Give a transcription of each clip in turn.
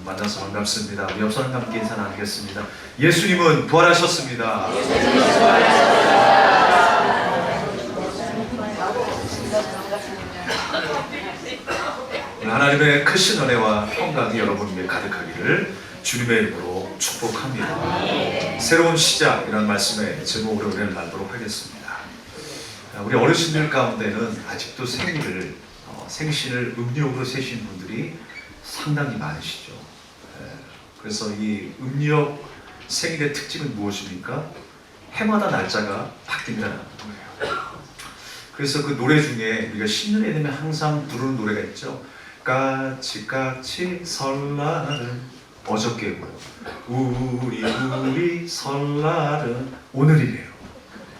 만나서 반갑습니다. 우리 옆 사람 함께 인사 나누겠습니다. 예수님은 부활하셨습니다. 오늘 하나님의 크신 은혜와 평강이 여러분 위에 가득하기를 주님의 이름으로 축복합니다. 새로운 시작이라는 말씀의 제목으로 은혜를 나누도록 하겠습니다. 우리 어르신들 가운데는 아직도 생신을 음력으로 세신 분들이 상당히 많으시죠. 그래서 이 음력 생일의 특징은 무엇입니까? 해마다 날짜가 바뀐다는 거예요. 그래서 그 노래 중에 우리가 신년이 되면 항상 부르는 노래가 있죠. 까치까치 설날은 어저께고요. 우리 설날은 오늘이래요.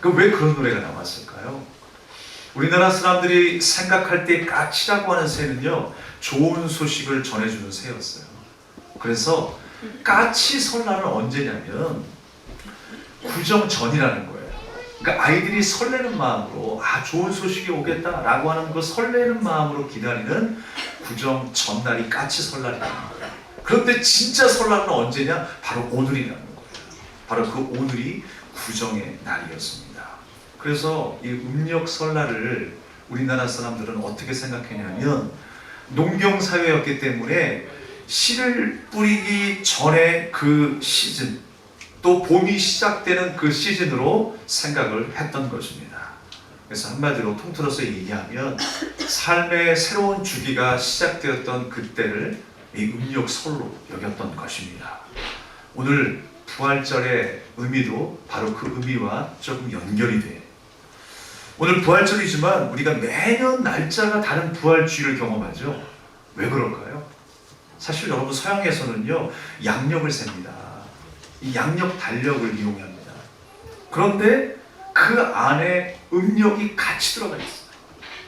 그럼 왜 그런 노래가 나왔을까요? 우리나라 사람들이 생각할 때 까치라고 하는 새는요, 좋은 소식을 전해주는 새였어요. 그래서 까치 설날은 언제냐면 구정 전이라는 거예요. 그러니까 아이들이 설레는 마음으로 좋은 소식이 오겠다라고 하는 그 설레는 마음으로 기다리는 구정 전날이 까치 설날이라는 거예요. 그런데 진짜 설날은 언제냐? 바로 오늘이라는 거예요. 바로 그 오늘이 구정의 날이었습니다. 그래서 이 음력 설날을 우리나라 사람들은 어떻게 생각했냐면 농경사회였기 때문에 씨를 뿌리기 전에 그 시즌, 또 봄이 시작되는 그 시즌으로 생각을 했던 것입니다. 그래서 한마디로 통틀어서 얘기하면 삶의 새로운 주기가 시작되었던 그때를 이 음력설로 여겼던 것입니다. 오늘 부활절의 의미도 바로 그 의미와 조금 연결이 돼요. 오늘 부활절이지만 우리가 매년 날짜가 다른 부활주의를 경험하죠. 왜 그럴까요? 사실 여러분 서양에서는요, 양력을 셉니다. 이 양력 달력을 이용합니다. 그런데 그 안에 음력이 같이 들어가 있어요.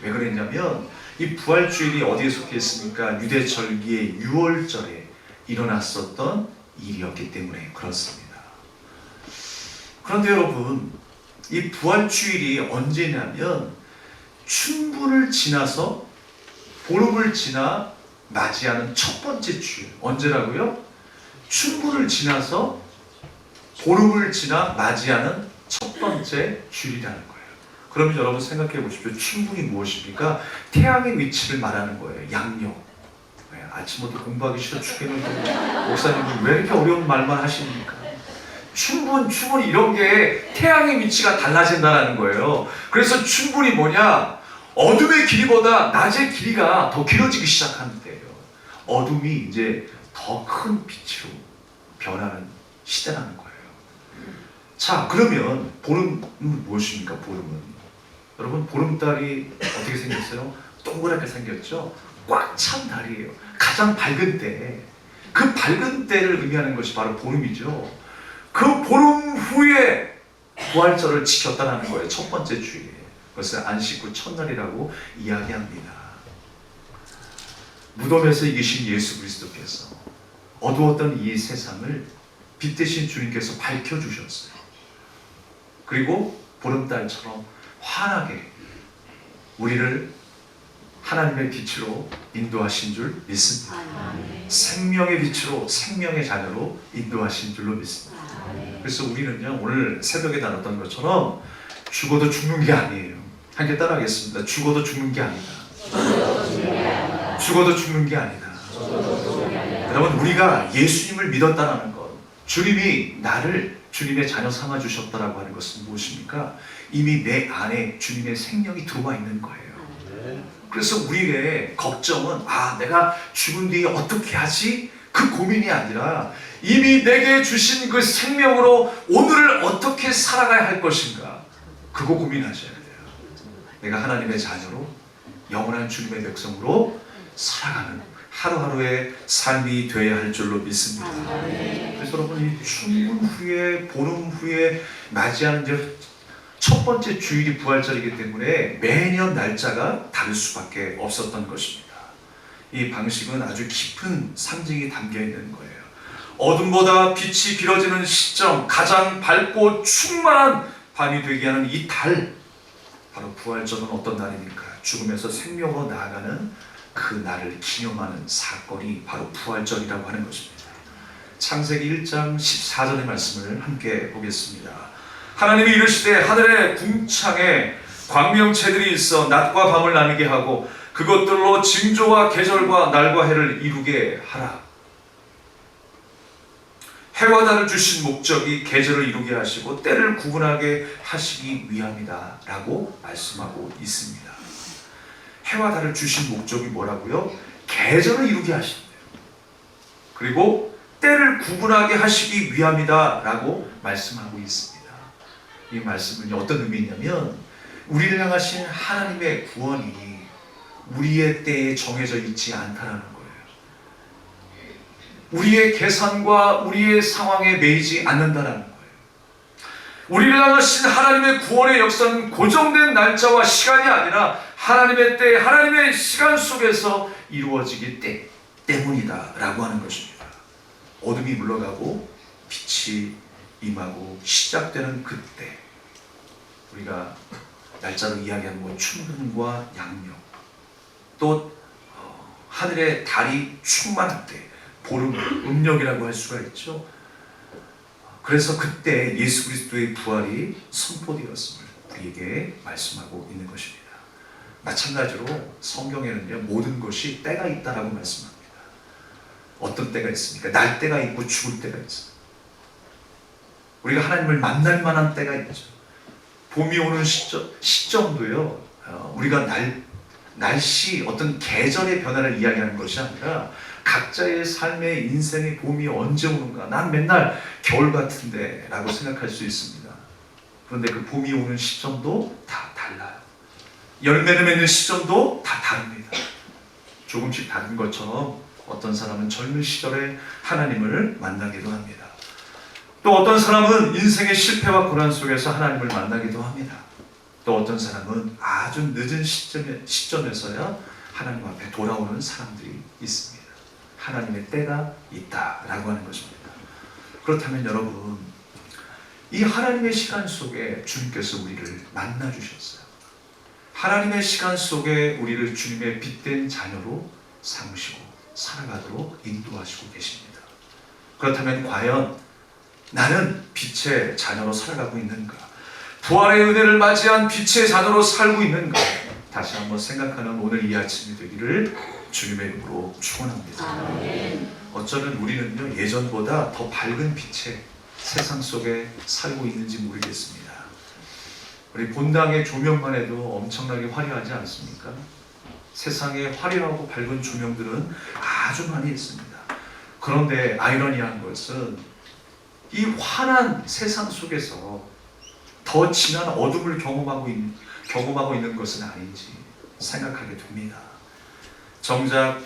왜 그랬냐면 이 부활주일이 어디에 속해 있습니까? 유대절기의 6월절에 일어났었던 일이었기 때문에 그렇습니다. 그런데 여러분, 이 부활주일이 언제냐면 춘분을 지나서 보름을 지나 맞이하는 첫 번째 주일. 언제라고요? 춘분을 지나서 보름을 지나 맞이하는 첫 번째 주일이라는 거예요. 그러면 여러분 생각해 보십시오. 춘분이 무엇입니까? 태양의 위치를 말하는 거예요. 양력. 아침부터 공부하기 싫어 죽겠는데 목사님은 왜 이렇게 어려운 말만 하십니까? 춘분 이런 게 태양의 위치가 달라진다는 거예요. 그래서 춘분이 뭐냐? 어둠의 길이보다 낮의 길이가 더 길어지기 시작하는 때예요. 어둠이 이제 더 큰 빛으로 변하는 시대라는 거예요. 자, 그러면 보름은 무엇입니까? 보름은 여러분, 보름달이 어떻게 생겼어요? 동그랗게 생겼죠? 꽉 찬 달이에요. 가장 밝은 때, 그 밝은 때를 의미하는 것이 바로 보름이죠. 그 보름 후에 부활절을 지켰다는 거예요. 첫 번째 주일. 그것을 안식구 첫날이라고 이야기합니다. 무덤에서 이기신 예수 그리스도께서 어두웠던 이 세상을 빛 대신 주님께서 밝혀주셨어요. 그리고 보름달처럼 환하게 우리를 하나님의 빛으로 인도하신 줄 믿습니다. 생명의 빛으로 생명의 자녀로 인도하신 줄로 믿습니다. 그래서 우리는요, 오늘 새벽에 나눴던 것처럼 죽어도 죽는 게 아니에요. 함께 따라하겠습니다. 죽어도 죽는 게 아니다. 죽어도 죽는 게 아니다. 여러분, 우리가 예수님을 믿었다는 것, 주님이 나를 주님의 자녀 삼아 주셨다라고 하는 것은 무엇입니까? 이미 내 안에 주님의 생명이 들어와 있는 거예요. 그래서 우리의 걱정은 내가 죽은 뒤에 어떻게 하지? 그 고민이 아니라 이미 내게 주신 그 생명으로 오늘을 어떻게 살아가야 할 것인가, 그거 고민하셔야 돼요. 내가 하나님의 자녀로 영원한 주님의 백성으로 살아가는 하루하루의 삶이 되어야 할 줄로 믿습니다. 그래서 여러분, 이 춘분 후에 보름 후에 맞이하는 이제 첫 번째 주일이 부활절이기 때문에 매년 날짜가 다를 수밖에 없었던 것입니다. 이 방식은 아주 깊은 상징이 담겨 있는 거예요. 어둠보다 빛이 길어지는 시점, 가장 밝고 충만한 밤이 되게 하는 이 달, 바로 부활절은 어떤 날입니까? 죽음에서 생명으로 나아가는 그 날을 기념하는 사건이 바로 부활절이라고 하는 것입니다. 창세기 1장 14절의 말씀을 함께 보겠습니다. 하나님이 이르시되 하늘의 궁창에 광명체들이 있어 낮과 밤을 나누게 하고 그것들로 징조와 계절과 날과 해를 이루게 하라. 해와 달을 주신 목적이 계절을 이루게 하시고 때를 구분하게 하시기 위함이다 라고 말씀하고 있습니다. 해와 달을 주신 목적이 뭐라고요? 계절을 이루게 하신대요. 그리고 때를 구분하게 하시기 위함이다 라고 말씀하고 있습니다. 이 말씀은 어떤 의미냐면 우리를 향하신 하나님의 구원이 우리의 때에 정해져 있지 않다라는 거예요. 우리의 계산과 우리의 상황에 매이지 않는다라는 거예요. 우리를 향하신 하나님의 구원의 역사는 고정된 날짜와 시간이 아니라 하나님의 때, 하나님의 시간 속에서 이루어지기 때문이다 라고 하는 것입니다. 어둠이 물러가고 빛이 임하고 시작되는 그때, 우리가 날짜로 이야기하는 춘분과 양력, 또 하늘의 달이 충만할 때 보름, 음력이라고 할 수가 있죠. 그래서 그때 예수 그리스도의 부활이 선포되었음을 우리에게 말씀하고 있는 것입니다. 마찬가지로 성경에는요, 모든 것이 때가 있다라고 말씀합니다. 어떤 때가 있습니까? 날 때가 있고 죽을 때가 있어요. 우리가 하나님을 만날 만한 때가 있죠. 봄이 오는 시점도요, 우리가 날씨, 어떤 계절의 변화를 이야기하는 것이 아니라 각자의 삶의 인생의 봄이 언제 오는가, 난 맨날 겨울 같은데 라고 생각할 수 있습니다. 그런데 그 봄이 오는 시점도 다 달라요. 열매를 맺는 시점도 다 다릅니다. 조금씩 다른 것처럼 어떤 사람은 젊은 시절에 하나님을 만나기도 합니다. 또 어떤 사람은 인생의 실패와 고난 속에서 하나님을 만나기도 합니다. 또 어떤 사람은 아주 늦은 시점에서야 하나님 앞에 돌아오는 사람들이 있습니다. 하나님의 때가 있다라고 하는 것입니다. 그렇다면 여러분, 이 하나님의 시간 속에 주님께서 우리를 만나 주셨어요. 하나님의 시간 속에 우리를 주님의 빛된 자녀로 삼으시고 살아가도록 인도하시고 계십니다. 그렇다면 과연 나는 빛의 자녀로 살아가고 있는가? 부활의 은혜를 맞이한 빛의 자녀로 살고 있는가? 다시 한번 생각하는 오늘 이 아침이 되기를 주님의 이름으로 축원합니다. 어쩌면 우리는요, 예전보다 더 밝은 빛의 세상 속에 살고 있는지 모르겠습니다. 우리 본당의 조명만 해도 엄청나게 화려하지 않습니까? 세상에 화려하고 밝은 조명들은 아주 많이 있습니다. 그런데 아이러니한 것은 이 환한 세상 속에서 더 진한 어둠을 경험하고 있는 것은 아닌지 생각하게 됩니다. 정작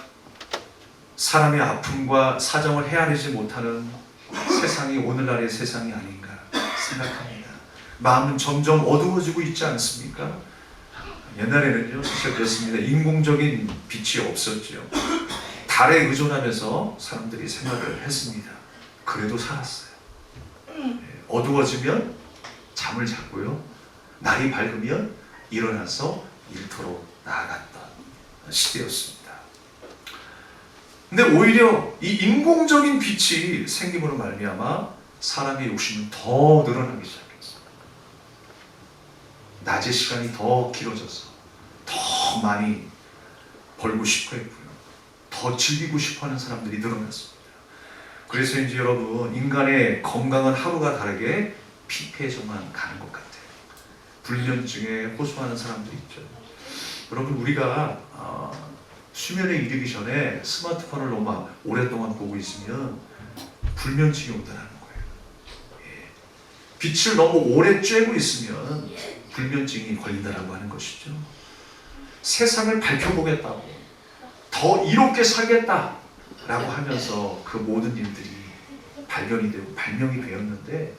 사람의 아픔과 사정을 헤아리지 못하는 세상이 오늘날의 세상이 아닌가 생각합니다. 마음은 점점 어두워지고 있지 않습니까? 옛날에는요, 사실 그렇습니다. 인공적인 빛이 없었죠. 달에 의존하면서 사람들이 생활을 했습니다. 그래도 살았어요. 어두워지면 잠을 자고요, 날이 밝으면 일어나서 일터로 나아갔던 시대였습니다. 근데 오히려 이 인공적인 빛이 생김으로 말미암아 사람의 욕심은 더 늘어나기 시작했어요. 낮의 시간이 더 길어져서 더 많이 벌고 싶어 했고요, 더 즐기고 싶어 하는 사람들이 늘어났습니다. 그래서 이제 여러분, 인간의 건강은 하루가 다르게 피폐해져만 가는 것 같아요. 불면증에 호소하는 사람들이 있죠. 여러분, 우리가 수면에 이르기 전에 스마트폰을 너무 오랫동안 보고 있으면 불면증이 온다는 거예요. 빛을 너무 오래 쬐고 있으면 불면증이 걸린다라고 하는 것이죠. 세상을 밝혀보겠다고, 더 이롭게 살겠다라고 하면서 그 모든 일들이 발견이 되고 발명이 되었는데,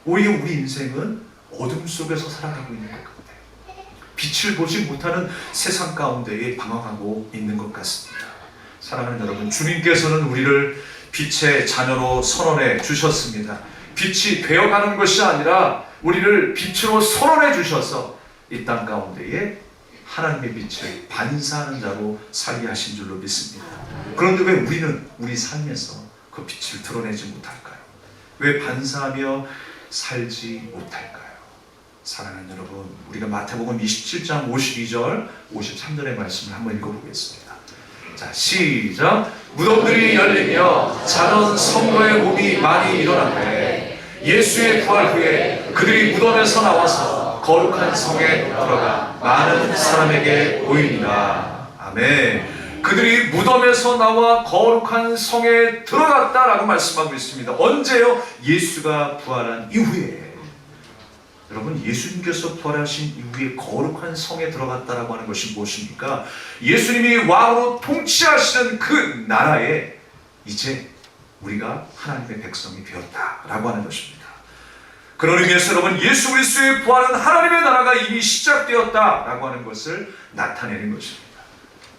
오히려 우리 인생은 어둠 속에서 살아가고 있는 것 같아요. 빛을 보지 못하는 세상 가운데에 방황하고 있는 것 같습니다. 사랑하는 여러분, 주님께서는 우리를 빛의 자녀로 선언해 주셨습니다. 빛이 되어가는 것이 아니라 우리를 빛으로 선언해 주셔서 이 땅 가운데에 하나님의 빛을 반사하는 자로 살게 하신 줄로 믿습니다. 그런데 왜 우리는 우리 삶에서 그 빛을 드러내지 못할까요? 왜 반사하며 살지 못할까요? 사랑하는 여러분, 우리가 마태복음 27장 52절 53절의 말씀을 한번 읽어보겠습니다. 자, 시작. 무덤들이 열리며 자던 성도의 몸이 많이 일어나되 예수의 부활 후에 그들이 무덤에서 나와서 거룩한 성에 들어가 많은 사람에게 보이니라. 아멘. 그들이 무덤에서 나와 거룩한 성에 들어갔다라고 말씀하고 있습니다. 언제요? 예수가 부활한 이후에. 여러분, 예수님께서 부활하신 이후에 거룩한 성에 들어갔다라고 하는 것이 무엇입니까? 예수님이 왕으로 통치하시는 그 나라에 이제 우리가 하나님의 백성이 되었다라고 하는 것입니다. 그런 의미에서 여러분, 예수 그리스도의 부활은 하나님의 나라가 이미 시작되었다라고 하는 것을 나타내는 것입니다.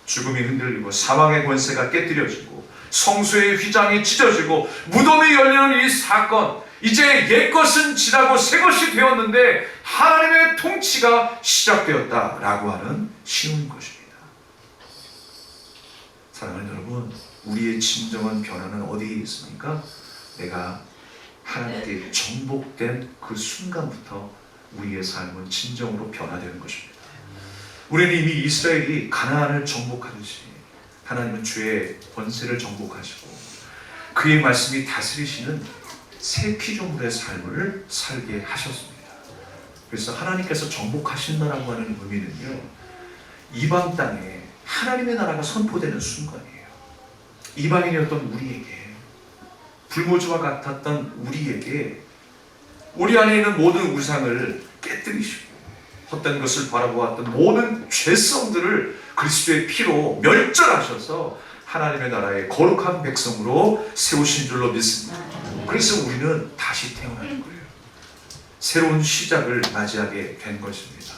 죽음이 흔들리고 사망의 권세가 깨뜨려지고 성소의 휘장이 찢어지고 무덤이 열리는 이 사건, 이제 옛것은 지나고 새것이 되었는데 하나님의 통치가 시작되었다라고 하는 신호인 것입니다. 사랑하는 여러분, 우리의 진정한 변화는 어디에 있습니까? 내가 하나님께 정복된 그 순간부터 우리의 삶은 진정으로 변화되는 것입니다. 우리는 이미 이스라엘이 가나안을 정복하듯이 하나님은 주의 권세를 정복하시고 그의 말씀이 다스리시는 새 피조물의 삶을 살게 하셨습니다. 그래서 하나님께서 정복하신다라고 하는 의미는요, 이방 땅에 하나님의 나라가 선포되는 순간이에요. 이방인이었던 우리에게, 불모지와 같았던 우리에게 우리 안에 있는 모든 우상을 깨뜨리시고 헛된 것을 바라보았던 모든 죄성들을 그리스도의 피로 멸절하셔서 하나님의 나라의 거룩한 백성으로 세우신 줄로 믿습니다. 그래서 우리는 다시 태어나는 거예요. 새로운 시작을 맞이하게 된 것입니다.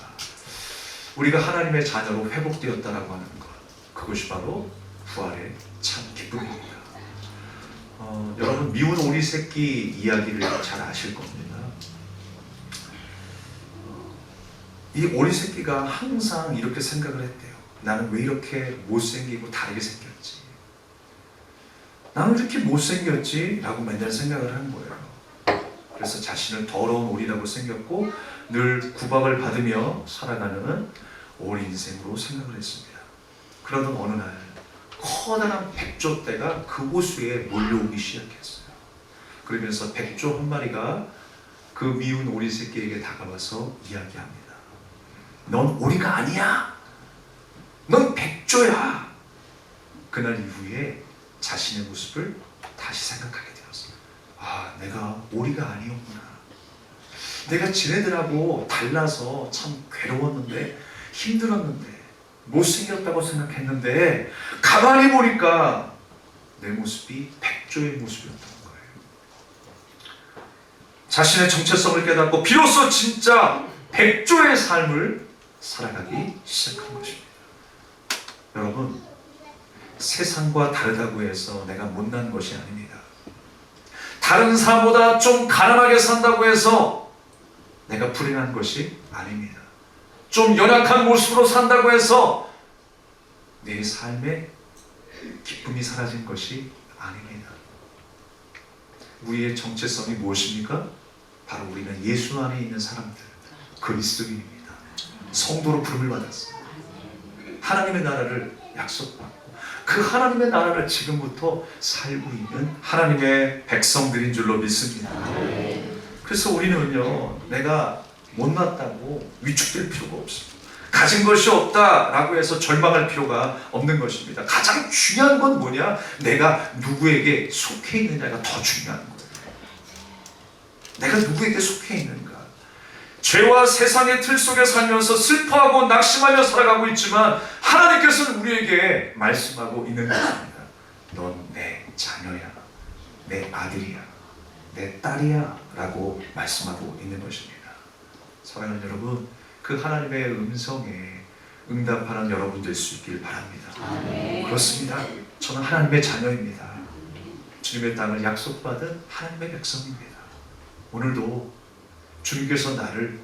우리가 하나님의 자녀로 회복되었다라고 하는 것, 그것이 바로 부활의 참 기쁨입니다. 여러분, 미운 오리 새끼 이야기를 잘 아실 겁니다. 이 오리 새끼가 항상 이렇게 생각을 했대요. 나는 왜 이렇게 못생기고 다르게 생겼지? 나는 이렇게 못생겼지? 라고 맨날 생각을 한 거예요. 그래서 자신을 더러운 오리라고 생겼고 늘 구박을 받으며 살아가는 오리 인생으로 생각을 했습니다. 그러던 어느 날 커다란 백조떼가 그 호수에 몰려오기 시작했어요. 그러면서 백조 한 마리가 그 미운 오리 새끼에게 다가와서 이야기합니다. 넌 오리가 아니야. 넌 백조야. 그날 이후에 자신의 모습을 다시 생각하게 되었어요. 아, 내가 오리가 아니었구나. 내가 지네들하고 달라서 참 괴로웠는데, 힘들었는데, 못생겼다고 생각했는데 가만히 보니까 내 모습이 백조의 모습이었던 거예요. 자신의 정체성을 깨닫고 비로소 진짜 백조의 삶을 살아가기 시작한 것입니다. 여러분, 세상과 다르다고 해서 내가 못난 것이 아닙니다. 다른 사람보다 좀 가난하게 산다고 해서 내가 불행한 것이 아닙니다. 좀 연약한 모습으로 산다고 해서 내 삶에 기쁨이 사라진 것이 아닙니다. 우리의 정체성이 무엇입니까? 바로 우리는 예수 안에 있는 사람들, 그리스도인입니다. 성도로 부름을 받았습니다. 하나님의 나라를 약속받고 그 하나님의 나라를 지금부터 살고 있는 하나님의 백성들인 줄로 믿습니다. 그래서 우리는요, 내가 못났다고 위축될 필요가 없습니다. 가진 것이 없다라고 해서 절망할 필요가 없는 것입니다. 가장 중요한 건 뭐냐? 내가 누구에게 속해 있느냐가 더 중요한 거예요. 내가 누구에게 속해 있는가? 죄와 세상의 틀 속에 살면서 슬퍼하고 낙심하며 살아가고 있지만 하나님께서는 우리에게 말씀하고 있는 것입니다. 넌 내 자녀야, 내 아들이야, 내 딸이야 라고 말씀하고 있는 것입니다. 사랑하는 여러분, 그 하나님의 음성에 응답하는 여러분 될 수 있길 바랍니다. 그렇습니다. 저는 하나님의 자녀입니다. 주님의 땅을 약속받은 하나님의 백성입니다. 오늘도 주님께서 나를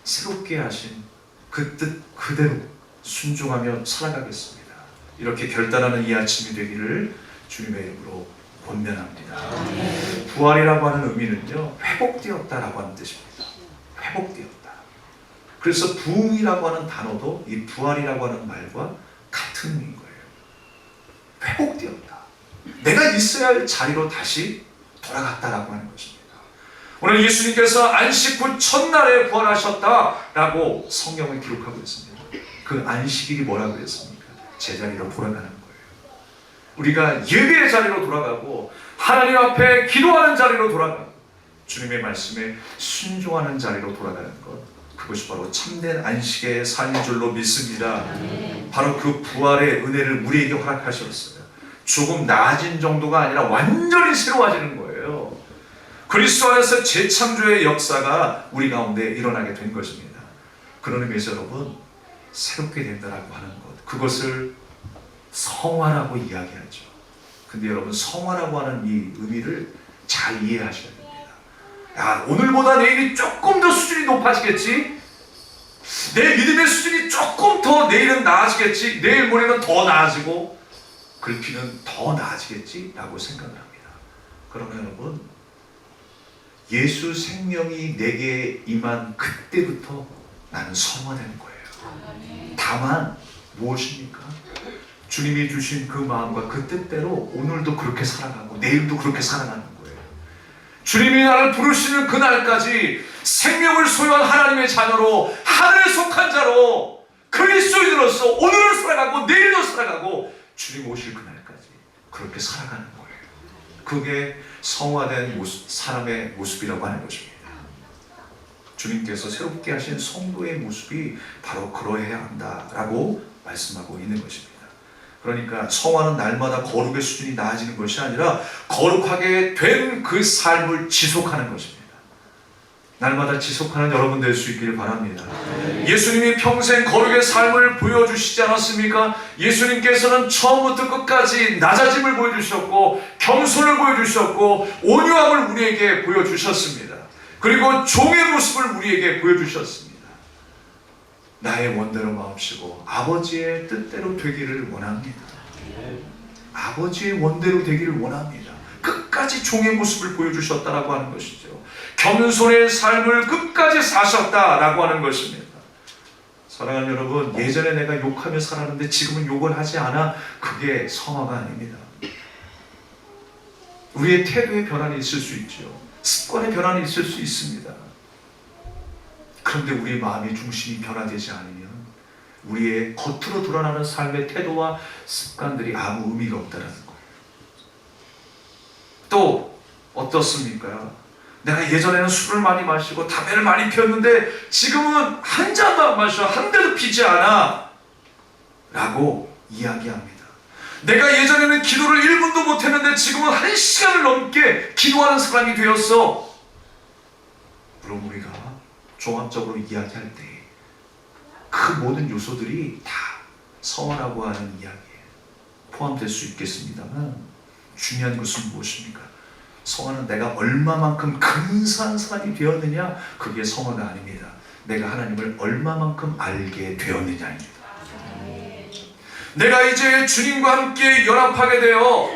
새롭게 하신 그 뜻 그대로 순종하며 살아가겠습니다. 이렇게 결단하는 이 아침이 되기를 주님의 이름으로 권면합니다. 부활이라고 하는 의미는요, 회복되었다라고 하는 뜻입니다. 회복되었다. 그래서 부흥이라고 하는 단어도 이 부활이라고 하는 말과 같은 의미인 거예요. 회복되었다. 내가 있어야 할 자리로 다시 돌아갔다라고 하는 것입니다. 오늘 예수님께서 안식 후 첫날에 부활하셨다라고 성경을 기록하고 있습니다. 그 안식일이 뭐라고 했습니까? 제자리로 돌아가는 거예요. 우리가 예배의 자리로 돌아가고 하나님 앞에 기도하는 자리로 돌아가고 주님의 말씀에 순종하는 자리로 돌아가는 것, 그것이 바로 참된 안식의 삶인 줄로 믿습니다. 바로 그 부활의 은혜를 우리에게 허락하셨어요. 조금 나아진 정도가 아니라 완전히 새로워지는 거예요. 그리스도 안에서 재창조의 역사가 우리 가운데 일어나게 된 것입니다. 그런 의미에서 여러분, 새롭게 된다라고 하는 것, 그것을 성화라고 이야기하죠. 근데 여러분, 성화라고 하는 이 의미를 잘 이해하셔야 됩니다. 야, 오늘보다 내일이 조금 더 수준이 높아지겠지? 내 믿음의 수준이 조금 더 내일은 나아지겠지? 내일 모레는 더 나아지고 글피는 더 나아지겠지? 라고 생각을 합니다. 그러면 여러분, 예수 생명이 내게 임한 그때부터 나는 성화되는 거예요. 다만 무엇입니까? 주님이 주신 그 마음과 그 뜻대로 오늘도 그렇게 살아가고 내일도 그렇게 살아가는 거예요. 주님이 나를 부르시는 그날까지 생명을 소유한 하나님의 자녀로, 하늘에 속한 자로, 그리스도인으로서 오늘을 살아가고 내일도 살아가고 주님 오실 그날까지 그렇게 살아가는 거예요. 그게 성화된 모습, 사람의 모습이라고 하는 것입니다. 주님께서 새롭게 하신 성도의 모습이 바로 그러해야 한다라고 말씀하고 있는 것입니다. 그러니까 성화는 날마다 거룩의 수준이 나아지는 것이 아니라 거룩하게 된 그 삶을 지속하는 것입니다. 날마다 지속하는 여러분 될 수 있기를 바랍니다. 예수님이 평생 거룩의 삶을 보여주시지 않았습니까? 예수님께서는 처음부터 끝까지 낮아짐을 보여주셨고 겸손을 보여주셨고 온유함을 우리에게 보여주셨습니다. 그리고 종의 모습을 우리에게 보여주셨습니다. 나의 원대로 마옵시고 아버지의 뜻대로 되기를 원합니다. 아버지의 원대로 되기를 원합니다. 끝까지 종의 모습을 보여주셨다라고 하는 것이죠. 겸손의 삶을 끝까지 사셨다라고 하는 것입니다. 사랑하는 여러분, 예전에 내가 욕하며 살았는데 지금은 욕을 하지 않아. 그게 성화가 아닙니다. 우리의 태도의 변환이 있을 수 있죠. 습관의 변환이 있을 수 있습니다. 그런데 우리의 마음의 중심이 변화되지 않으면 우리의 겉으로 드러나는 삶의 태도와 습관들이 아무 의미가 없다는 거예요. 또 어떻습니까? 내가 예전에는 술을 많이 마시고 담배를 많이 피웠는데 지금은 한 잔도 안 마셔, 한 대도 피지 않아 라고 이야기합니다. 내가 예전에는 기도를 1분도 못했는데 지금은 1시간을 넘게 기도하는 사람이 되었어. 그럼 우리가 종합적으로 이야기할 때 그 모든 요소들이 다 성화라고 하는 이야기에 포함될 수 있겠습니다만, 중요한 것은 무엇입니까? 성화는 내가 얼마만큼 근사한 사람이 되었느냐, 그게 성화가 아닙니다. 내가 하나님을 얼마만큼 알게 되었느냐입니다. 내가 이제 주님과 함께 연합하게 되어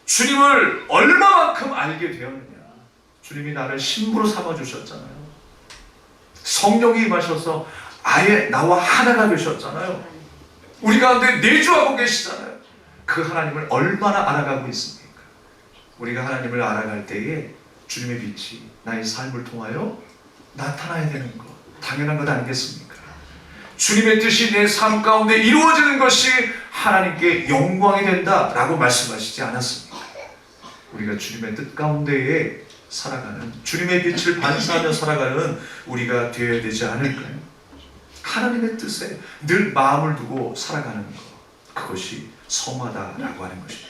주님을 얼마만큼 알게 되었느냐. 주님이 나를 신부로 삼아주셨잖아요. 성령이 임하셔서 아예 나와 하나가 되셨잖아요. 우리 가운데 내주하고 계시잖아요. 그 하나님을 얼마나 알아가고 있습니까? 우리가 하나님을 알아갈 때에 주님의 빛이 나의 삶을 통하여 나타나야 되는 것, 당연한 것 아니겠습니까? 주님의 뜻이 내 삶 가운데 이루어지는 것이 하나님께 영광이 된다라고 말씀하시지 않았습니까? 우리가 주님의 뜻 가운데에 살아가는, 주님의 빛을 반사하며 살아가는 우리가 되어야 되지 않을까요? 하나님의 뜻에 늘 마음을 두고 살아가는 것, 그것이 성화다라고 하는 것입니다.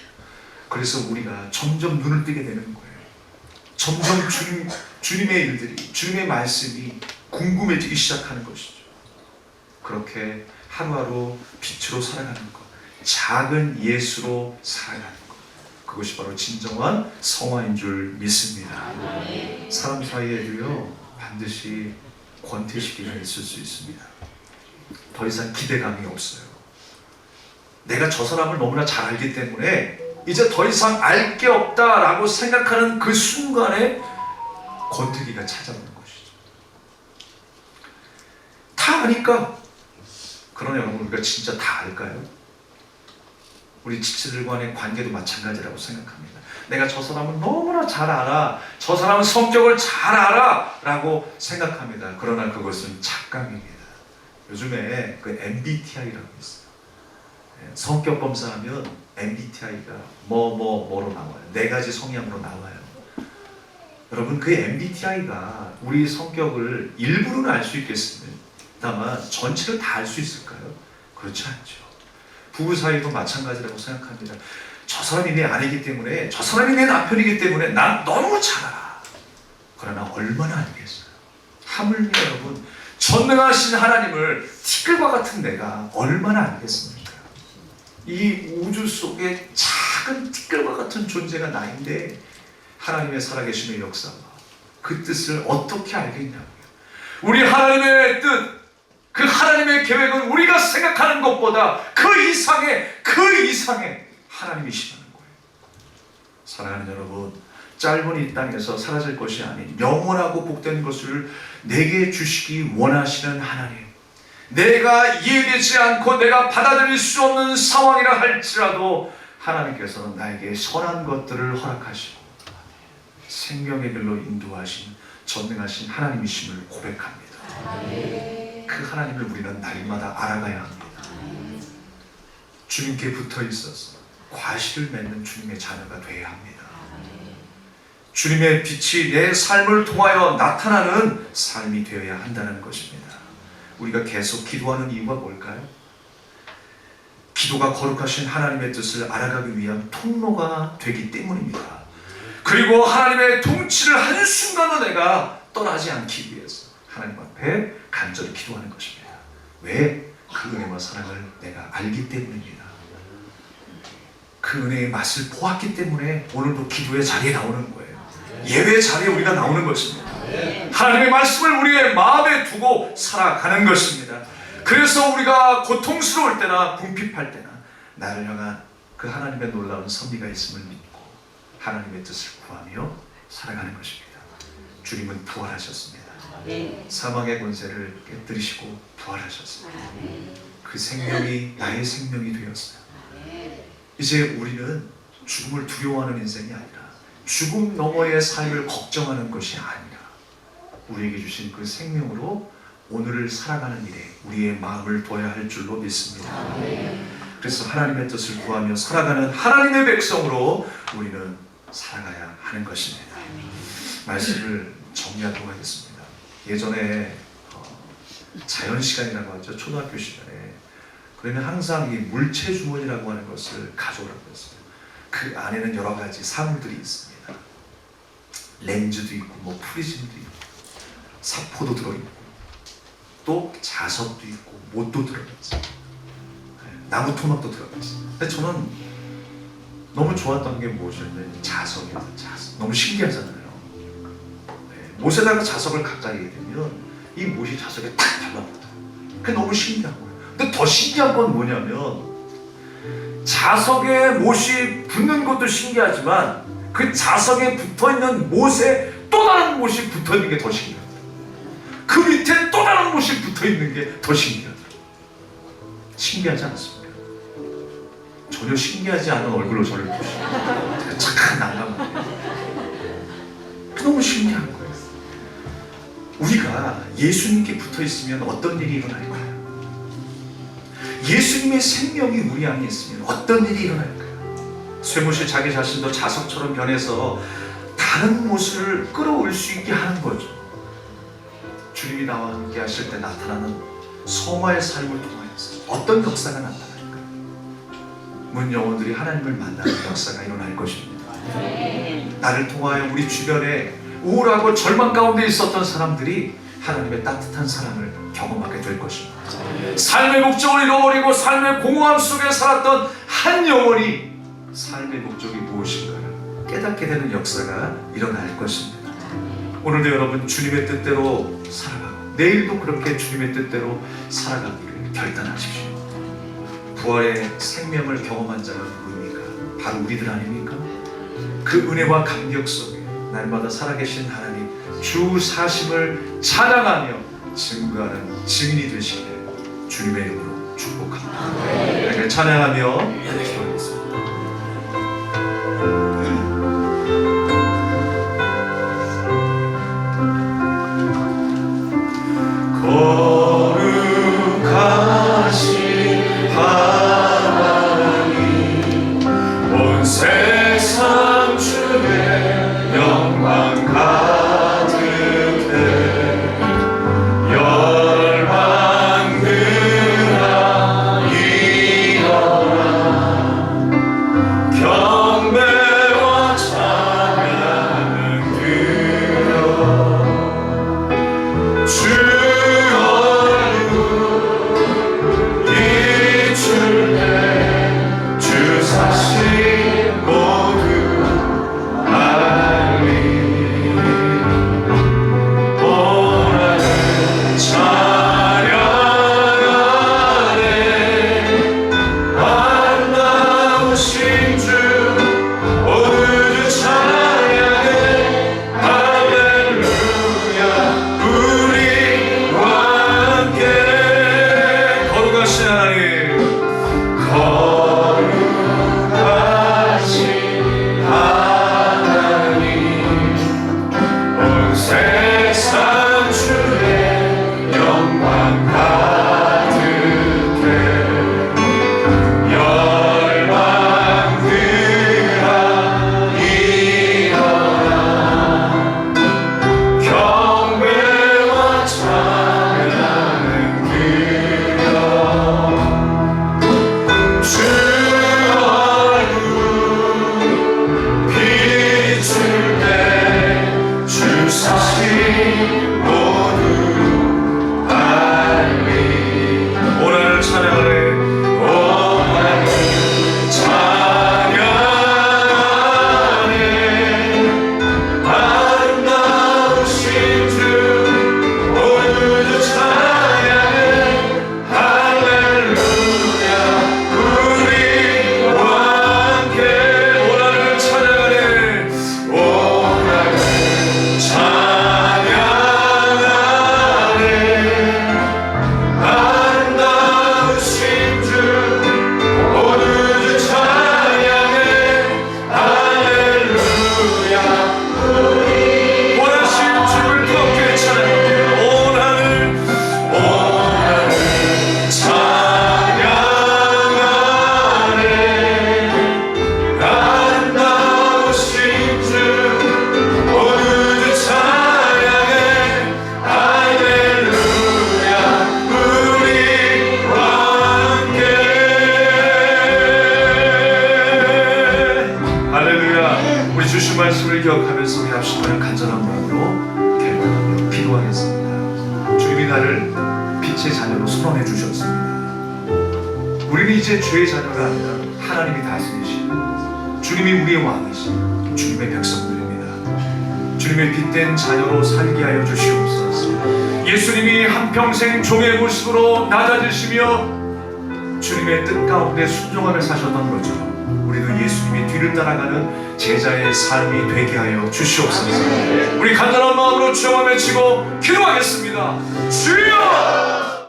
그래서 우리가 점점 눈을 뜨게 되는 거예요. 점점 주님의 일들이, 주님의 말씀이 궁금해지기 시작하는 것이죠. 그렇게 하루하루 빛으로 살아가는 것, 작은 예수로 살아가는 것, 그것이 바로 진정한 성화인 줄 믿습니다. 사람 사이에도요, 반드시 권태시기가 있을 수 있습니다. 더 이상 기대감이 없어요. 내가 저 사람을 너무나 잘 알기 때문에 이제 더 이상 알 게 없다라고 생각하는 그 순간에 권태기가 찾아오는 것이죠. 다 아니까. 그러나 여러분, 우리가 진짜 다 알까요? 우리 지체들과 간의 관계도 마찬가지라고 생각합니다. 내가 저 사람은 너무나 잘 알아, 저 사람은 성격을 잘 알아 라고 생각합니다. 그러나 그것은 착각입니다. 요즘에 그 MBTI라고 있어요. 성격 검사하면 MBTI가 뭐로 나와요. 4가지 성향으로 나와요. 여러분, 그 MBTI가 우리 성격을 일부러는 알 수 있겠습니다만 전체를 다 알 수 있을까요? 그렇지 않죠. 부부 사이도 마찬가지라고 생각합니다. 저 사람이 내 아내이기 때문에, 저 사람이 내 남편이기 때문에 난 너무 잘 알아. 그러나 얼마나 알겠어요? 하물며 여러분, 전능하신 하나님을 티끌과 같은 내가 얼마나 알겠습니까? 이 우주 속에 작은 티끌과 같은 존재가 나인데 하나님의 살아계심의 역사와 그 뜻을 어떻게 알겠냐고요. 우리 하나님의 뜻, 그 하나님의 계획은 우리가 생각하는 것보다 그 이상의 하나님이시라는 거예요. 사랑하는 여러분, 짧은 이 땅에서 사라질 것이 아닌 영원하고 복된 것을 내게 주시기 원하시는 하나님, 내가 이해되지 않고 내가 받아들일 수 없는 상황이라 할지라도 하나님께서는 나에게 선한 것들을 허락하시고 생명의 길로 인도하신 전능하신 하나님이심을 고백합니다. 그 하나님을 우리는 날마다 알아가야 합니다. 주님께 붙어 있어서 과실을 맺는 주님의 자녀가 되어야 합니다. 주님의 빛이 내 삶을 통하여 나타나는 삶이 되어야 한다는 것입니다. 우리가 계속 기도하는 이유가 뭘까요? 기도가 거룩하신 하나님의 뜻을 알아가기 위한 통로가 되기 때문입니다. 그리고 하나님의 통치를 한순간도 내가 떠나지 않기 위해서 하나님 앞에 간절히 기도하는 것입니다. 왜? 그 은혜와 사랑을 내가 알기 때문입니다. 그 은혜의 맛을 보았기 때문에 오늘도 기도의 자리에 나오는 거예요. 예배 자리에 우리가 나오는 것입니다. 하나님의 말씀을 우리의 마음에 두고 살아가는 것입니다. 그래서 우리가 고통스러울 때나 궁핍할 때나 나를 향한 그 하나님의 놀라운 섭리가 있음을 믿고 하나님의 뜻을 구하며 살아가는 것입니다. 주님은 부활하셨습니다. 사망의 권세를 깨뜨리시고 부활하셨습니다. 그 생명이 나의 생명이 되었어요. 이제 우리는 죽음을 두려워하는 인생이 아니라 죽음 너머의 삶을 걱정하는 것이 아니라 우리에게 주신 그 생명으로 오늘을 살아가는 일에 우리의 마음을 둬야 할 줄로 믿습니다. 그래서 하나님의 뜻을 구하며 살아가는 하나님의 백성으로 우리는 살아가야 하는 것입니다. 말씀을 정리하도록 하겠습니다. 예전에 자연시간이라고 하죠. 초등학교 시간에. 그러면 항상 이 물체 주머니라고 하는 것을 가져오라고 했어요. 그 안에는 여러 가지 사물들이 있습니다. 렌즈도 있고, 뭐 프리즘도 있고, 사포도 들어있고, 또 자석도 있고, 못도 들어있어요. 나무 토막도 들어있어요. 근데 저는 너무 좋았던 게 무엇이냐면 자석이에요. 자석. 너무 신기하잖아요. 못에다가 자석을 가까이 대면 이 못이 자석에 탁 달라붙어요. 그게 너무 신기한 거예요. 근데 더 신기한 건 뭐냐면 자석에 못이 붙는 것도 신기하지만 그 자석에 붙어있는 못에 또 다른 못이 붙어있는 게 더 신기하다. 그 밑에 또 다른 못이 붙어있는 게 더 신기하다. 신기하지 않습니까? 전혀 신기하지 않은 얼굴로 저를 보시고 착한 난감함이에요. 너무 신기한 거예요. 우리가 예수님께 붙어있으면 어떤 일이 일어날까요? 예수님의 생명이 우리 안에 있으면 어떤 일이 일어날까요? 쇠못이 자기 자신도 자석처럼 변해서 다른 못을 끌어올 수 있게 하는 거죠. 주님이 나와 함께 하실 때 나타나는 성화의 삶을 통하여서 어떤 역사가 나타날까요? 문 영혼들이 하나님을 만나는 역사가 일어날 것입니다. 나를 통하여 우리 주변에 우울하고 절망 가운데 있었던 사람들이 하나님의 따뜻한 사랑을 경험하게 될 것입니다. 삶의 목적을 잃어버리고 삶의 공허함 속에 살았던 한 영혼이 삶의 목적이 무엇인가를 깨닫게 되는 역사가 일어날 것입니다. 오늘도 여러분 주님의 뜻대로 살아가고 내일도 그렇게 주님의 뜻대로 살아가기를 결단하십시오. 부활의 생명을 경험한 자가 누구입니까? 바로 우리들 아닙니까? 그 은혜와 감격 속에 날마다 살아계신 하나님 주 사심을 찬양하며 증거하는 증인이 되시길 주님의 이름으로 축복합니다. 찬양하며 기도하겠습니다. 거룩하신 하나님 온 세상 주의 영광 가득해 열방들아 일어나 경배와 찬양 드려 주 말씀을 기억하면서 우리 합심하여 간절한 마음으로 결단하며 기도하겠습니다. 주님이 나를 빛의 자녀로 선언해 주셨습니다. 우리는 이제 죄의 자녀가 아니라 하나님이 다스리시고 주님이 우리의 왕이시고 주님의 백성들입니다. 주님의 빛된 자녀로 살게 하여 주시옵소서. 예수님이 한평생 종의 모습으로 낮아지시며 주님의 뜻 가운데 순종하며 사셨던 것처럼 우리도 예수님이 뒤를 따라가는 제자의 삶이 되게 하여 주시옵소서. 우리 간절한 마음으로 주여 외치고 기도하겠습니다. 주여!